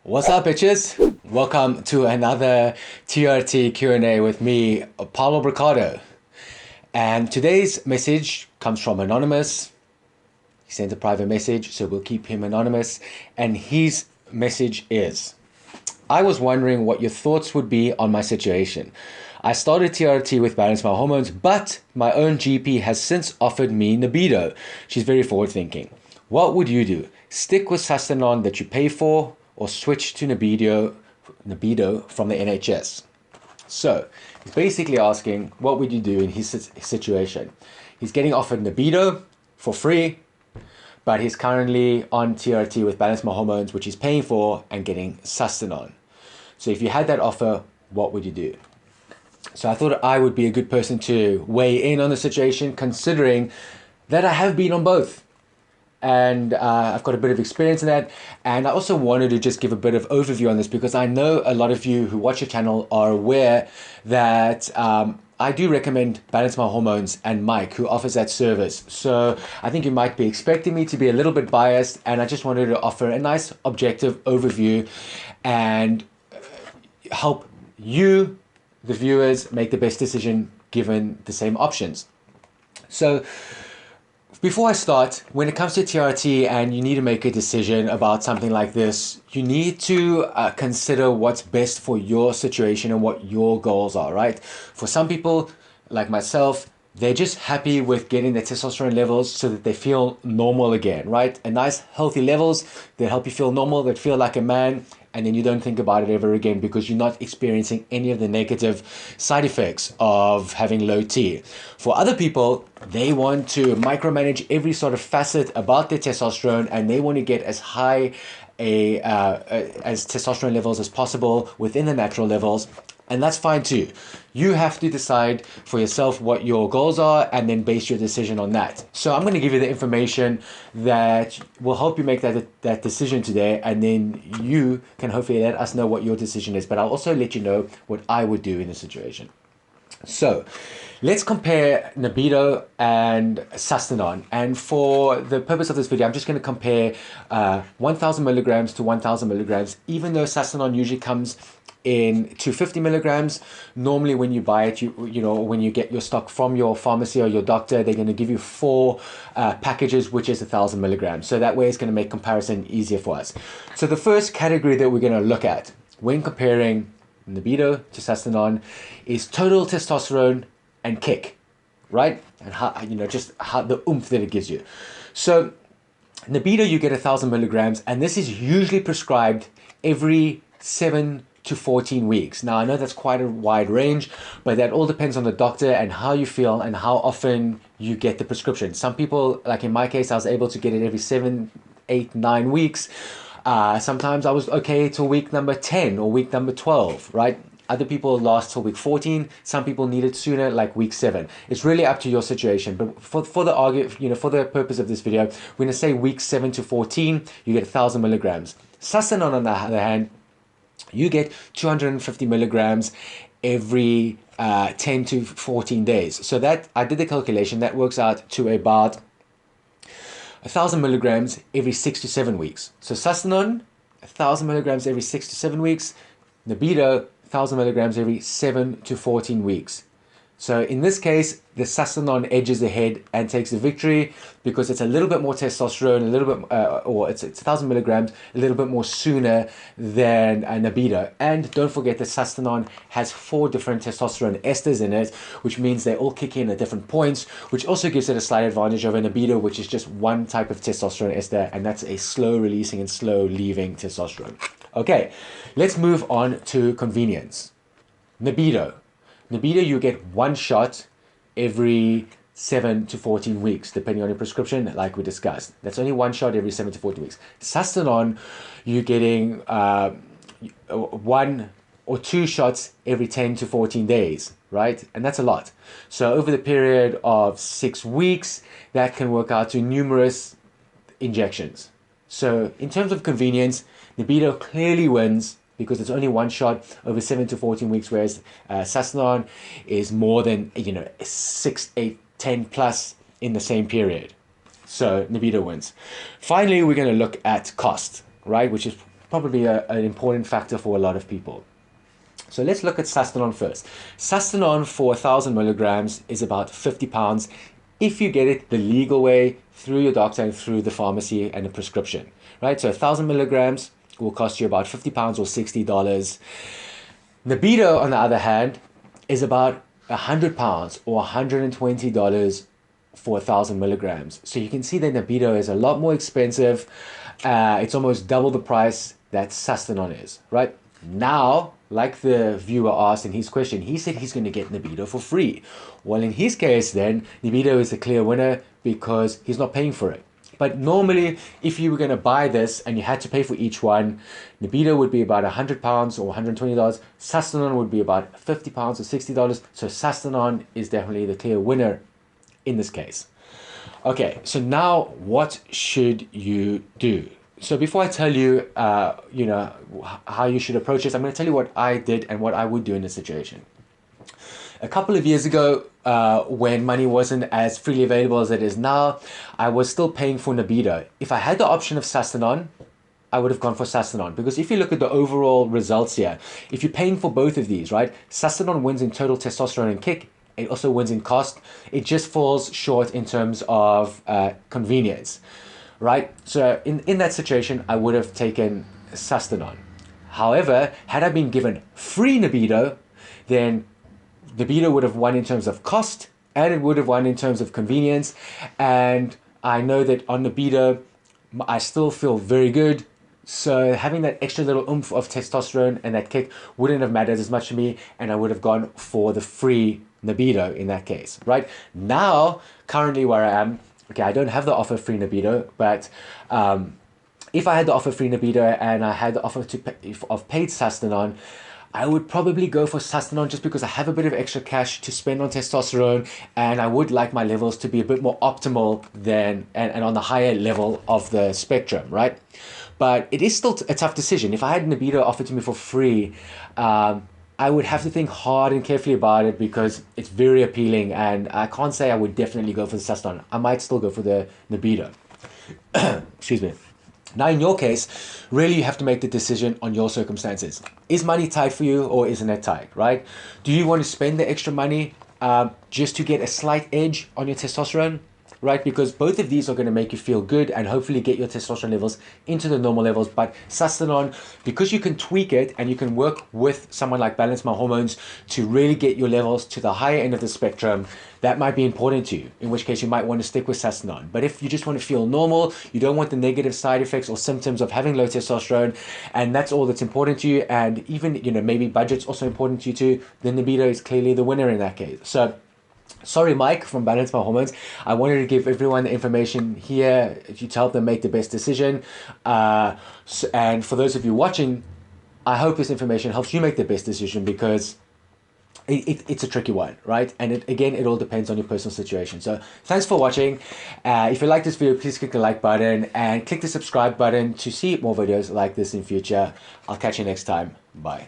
What's up, bitches? Welcome to another TRT Q&A with me, Paulo Bricado. And today's message comes from Anonymous. He sent a private message, so we'll keep him anonymous. And his message is, I was wondering what your thoughts would be on my situation. I started TRT with Balance My Hormones, but my own GP has since offered me Nebido. She's very forward thinking. What would you do? Stick with Sustanon that you pay for, or switch to Nebido from the NHS? So he's basically asking, what would you do in his situation? He's getting offered Nebido for free, but he's currently on TRT with Balance My Hormones, which he's paying for, and getting Sustanon. So if you had that offer, what would you do? So I thought I would be a good person to weigh in on the situation, considering that I have been on both. And I've got a bit of experience in that. And I also wanted to just give a bit of overview on this, because I know a lot of you who watch your channel are aware that I do recommend Balance My Hormones and Mike, who offers that service. So I think you might be expecting me to be a little bit biased, and I just wanted to offer a nice objective overview and help you, the viewers, make the best decision given the same options. So before I start, when it comes to TRT and you need to make a decision about something like this, you need to consider what's best for your situation and what your goals are, right? For some people, like myself, they're just happy with getting their testosterone levels so that they feel normal again, right? And nice, healthy levels that help you feel normal, that feel like a man, and then you don't think about it ever again because you're not experiencing any of the negative side effects of having low T. For other people, they want to micromanage every sort of facet about their testosterone, and they want to get as high as testosterone levels as possible within the natural levels. And that's fine too. You have to decide for yourself what your goals are and then base your decision on that. So I'm going to give you the information that will help you make that decision today, and then you can hopefully let us know what your decision is. But I'll also let you know what I would do in this situation. So let's compare Nebido and Sustanon. And for the purpose of this video, I'm just going to compare 1,000 milligrams to 1,000 milligrams, even though Sustanon usually comes in 250 milligrams. Normally when you buy it, you know, when you get your stock from your pharmacy or your doctor, they're going to give you 4 packages, which is 1,000 milligrams. So that way it's going to make comparison easier for us. So the first category that we're going to look at when comparing Nebido to Sustanon is total testosterone and kick, right? And how, you know, just how the oomph that it gives you. So Nebido, you get 1,000 milligrams, and this is usually prescribed every 7 to 14 weeks. Now, I know that's quite a wide range, but that all depends on the doctor and how you feel and how often you get the prescription. Some people, like in my case, I was able to get it every 7, 8, 9 weeks. Sometimes I was okay till week number 10 or week number 12, right? Other people last till week 14. Some people need it sooner, like week 7. It's really up to your situation. But for the purpose of this video, we're going to say week 7 to 14, you get 1,000 milligrams. Sustanon, on the other hand, you get 250 milligrams every 10 to 14 days. So that, I did the calculation, that works out to about 1,000 milligrams every 6 to 7 weeks. So Sustanon, 1,000 milligrams every 6 to 7 weeks. Nebido, 1,000 milligrams every 7 to 14 weeks. So in this case, the Sustanon edges ahead and takes the victory because it's a little bit more testosterone, a little bit, or it's 1,000 milligrams, a little bit more sooner than Nebido. And don't forget that Sustanon has 4 different testosterone esters in it, which means they all kick in at different points, which also gives it a slight advantage over Nebido, which is just one type of testosterone ester, and that's a slow releasing and slow leaving testosterone. Okay, let's move on to convenience. Nebido, you get 1 shot every 7 to 14 weeks, depending on your prescription, like we discussed. That's only 1 shot every 7 to 14 weeks. Sustanon, you're getting 1 or 2 shots every 10 to 14 days, right? And that's a lot. So over the period of 6 weeks, that can work out to numerous injections. So in terms of convenience, Nebido clearly wins because it's only 1 shot over 7 to 14 weeks, whereas Sustanon is more than 6, 8, 10 plus in the same period. So Nebido wins. Finally, we're going to look at cost, right? Which is probably an important factor for a lot of people. So let's look at Sustanon first. Sustanon for 1,000 milligrams is about £50 if you get it the legal way through your doctor and through the pharmacy and a prescription, right? So 1,000 milligrams will cost you about £50 or $60. Nebido, on the other hand, is about £100 or $120 for 1,000 milligrams. So you can see that Nebido is a lot more expensive. It's almost double the price that Sustanon is, right? Now, like the viewer asked in his question, he said he's going to get Nebido for free. Well, in his case then, Nebido is a clear winner because he's not paying for it. But normally, if you were going to buy this and you had to pay for each one, Nebido would be about £100 or $120. Sustanon would be about £50 or $60. So Sustanon is definitely the clear winner in this case. Okay, so now what should you do? So before I tell you, how you should approach this, I'm going to tell you what I did and what I would do in this situation. A couple of years ago, when money wasn't as freely available as it is now, I was still paying for Nebido. If I had the option of Sustanon, I would have gone for Sustanon, because if you look at the overall results here, if you're paying for both of these, right, Sustanon wins in total testosterone and kick. It also wins in cost. It just falls short in terms of convenience, right? So in that situation, I would have taken Sustanon. However, had I been given free Nebido, then Nebido would have won in terms of cost, and it would have won in terms of convenience. And I know that on Nebido, I still feel very good. So having that extra little oomph of testosterone and that kick wouldn't have mattered as much to me, and I would have gone for the free Nebido in that case, right? Now, currently where I am, okay, I don't have the offer free Nebido, but if I had the offer free Nebido and I had the offer of paid Sustanon, I would probably go for Sustanon just because I have a bit of extra cash to spend on testosterone, and I would like my levels to be a bit more optimal than and on the higher level of the spectrum, right? But it is still a tough decision. If I had Nebido offered to me for free, I would have to think hard and carefully about it because it's very appealing, and I can't say I would definitely go for the Sustanon. I might still go for the Nebido. Excuse me. Now, in your case, really you have to make the decision on your circumstances. Is money tight for you, or isn't it tight, right? Do you want to spend the extra money just to get a slight edge on your testosterone, right? Because both of these are going to make you feel good and hopefully get your testosterone levels into the normal levels. But Sustanon, because you can tweak it and you can work with someone like Balance My Hormones to really get your levels to the higher end of the spectrum, that might be important to you, in which case you might want to stick with Sustanon. But if you just want to feel normal, you don't want the negative side effects or symptoms of having low testosterone, and that's all that's important to you, and even, maybe budget's also important to you too, then Nebido is clearly the winner in that case. So, sorry, Mike from Balance My Hormones. I wanted to give everyone the information here to help them make the best decision. And for those of you watching, I hope this information helps you make the best decision, because it's a tricky one, right? And it all depends on your personal situation. So thanks for watching. If you like this video, please click the like button and click the subscribe button to see more videos like this in future. I'll catch you next time. Bye.